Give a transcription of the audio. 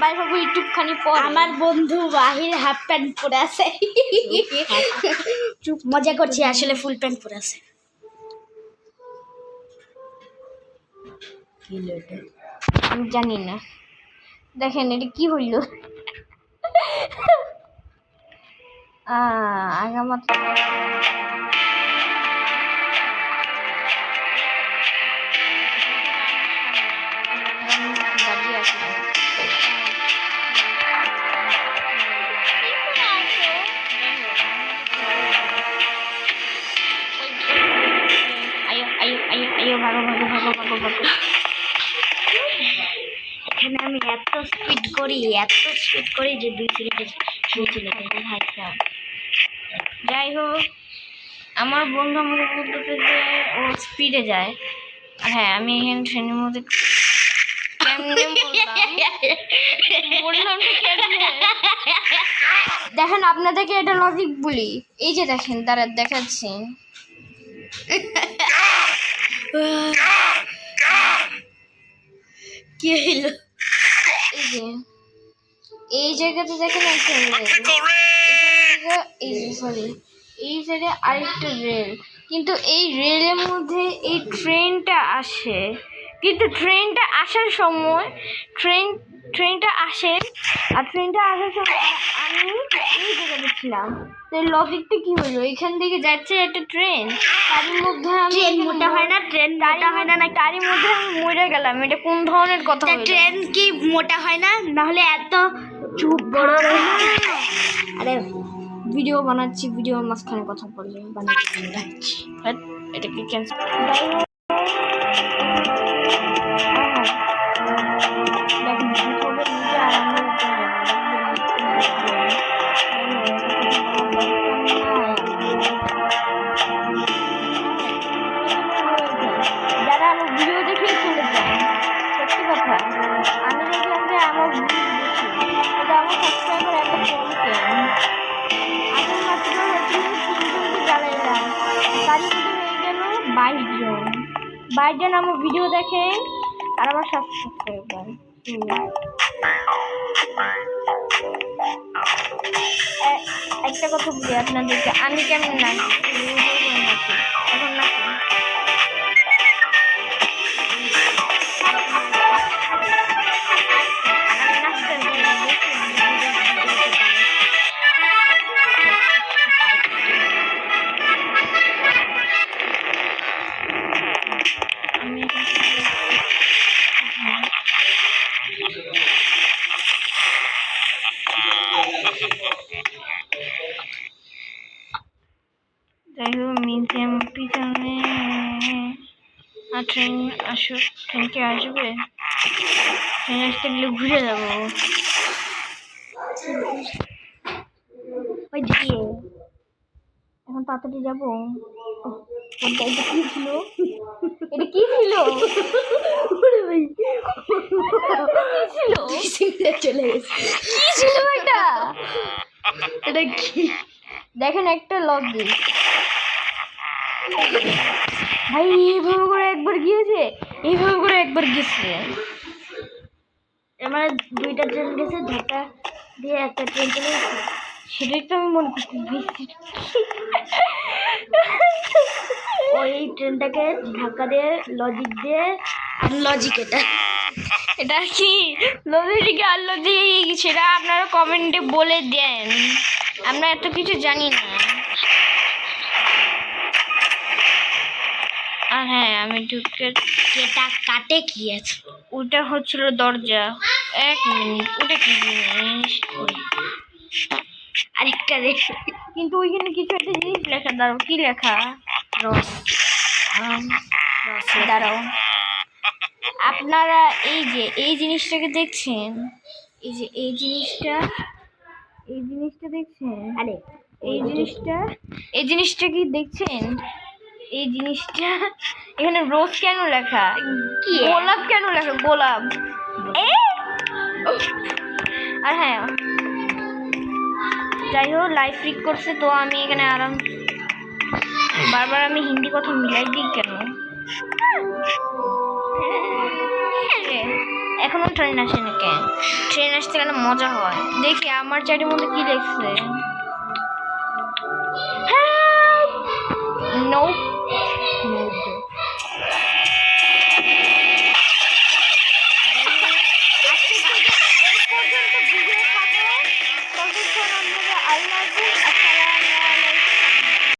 বাইরে হবো ইউটিউব খানি পর। আমার বন্ধু বাহির হাফ প্যান্ট পরে আছে, চুপ মজা করছি, আসলে ফুল প্যান্ট পরে আছে। আমি জানি না, দেখেন এটা কি হইল। আগামাত্র দাঁড়িয়ে আছে। আয়ো ভাগো ভাগো ভাগো ভাগো ভাগো। এখানে আমি এত স্পিড করি যে 2 সেকেন্ডে শেষ চলে যায়। যাই হোক, আমার বন্ধু আমাকে বলতেছে যে ও স্পিডে যায়, আর হ্যাঁ আমি এখানে ট্রেনের মধ্যে কেমনে বললাম দেখেন আপনাদেরকে এটা লজিক বলি। এই যে দেখেন তারা দেখাচ্ছি, কি হইল? এই যে এই জায়গাতে দেখেন একটা সরি এই সাইডে আরেকটা রেল, কিন্তু এই রেলের মধ্যে এই ট্রেনটা আসে, কিন্তু ট্রেনটা আসার সময় ট্রেনটা আসে, আর ট্রেনটা আসার সময় আমি এই জায়গাতে ছিলাম। তো এই লজিকটা কি হলো, এখান থেকে যাচ্ছে একটা ট্রেন, তারই মধ্যে আমি ট্রেন মোটা হয় না, ট্রেন মোটা হয় না, তারই মধ্যে আমি মরে গেলাম। এটা কোন ধরনের কথা হলো? ট্রেন কি মোটা হয় না? নাহলে এত চুপ বড়। আরে ভিডিও বানাচ্ছি, ভিডিওর মাঝখানে কথা বললে বানাচ্ছি, এটাকে ক্যান্সেল। যারা আমার ভিডিও দেখেই চলে যায়, সত্যি কথা। আমি দেখলাম যে আমার ভিডিও দেখি, এটা আমার সাবস্ক্রাইবার এত কমছে। আগের মাত্র হচ্ছে 3জনকে জ্বালাইলাম, তারই মধ্যে হয়ে গেল 22 জন আমার ভিডিও দেখে, আর আমার সাবস্ক্রাইবার। একটা কথা বলি আপনাদেরকে, আমি কেমন নাচি এখন নাচি। যাই হোক, মিউজিয়াম পিছনে আর ট্রেন আসুক, ট্রেন কি আসবে? ট্রেন আসতে গেলে ঘুরে যাবো। ওই দিকে এখন তাড়াতাড়ি যাবো। এটা কি ছিল? এটা কি ছিল? চলে গেছে। কি ছিল এটা? এটা কি? দেখেন একটা লজিক ভাই, এইভাবে করে একবার গিয়েছে, এইভাবে করে একবার গেছে। আমার 2টা ট্রেন গেছে, ধাক্কা দিয়ে একটা ট্রেন চলে গেছে। সেটাই তো আমি মনে করছি বেশি। ওই ট্রেনটাকে ধাক্কা দিয়ে লজিক দিয়ে আনলজিক। এটা কি লজিক আর লজিক সেটা আপনারা কমেন্টে বলে দেন, আমরা এত কিছু জানি না। আর হ্যাঁ, আমি ঢুকে এটা কাটে কি আছে? ওটা হচ্ছিল দরজা। 1 মিনিট, ওটা কি জিনিস? আরেকটা রে, কিন্তু ওইখানে কিছু একটা জিনিস লেখা, দাঁড়াও কি লেখা? রস। দাঁড়াও, আপনারা এই যে এই জিনিসটাকে দেখছেন, এই যে এই জিনিসটা দেখছেন, আরে এই জিনিসটা কি দেখছেন? এই জিনিসটা এখানে রোজ কেন লেখা? কি গোলাপ কেন লেখা? গোলাপ। আর হ্যাঁ, যাই হোক লাইভ ফ্রিক করছে, তো আমি এখানে আরাম বারবার আমি হিন্দি কথা মিলাই দিই কেন? এখনো ট্রেন আসেনি কেন? ট্রেন আসতে গেলে মজা হয়। দেখি আমার চারির মধ্যে কি লেখছে। Nope.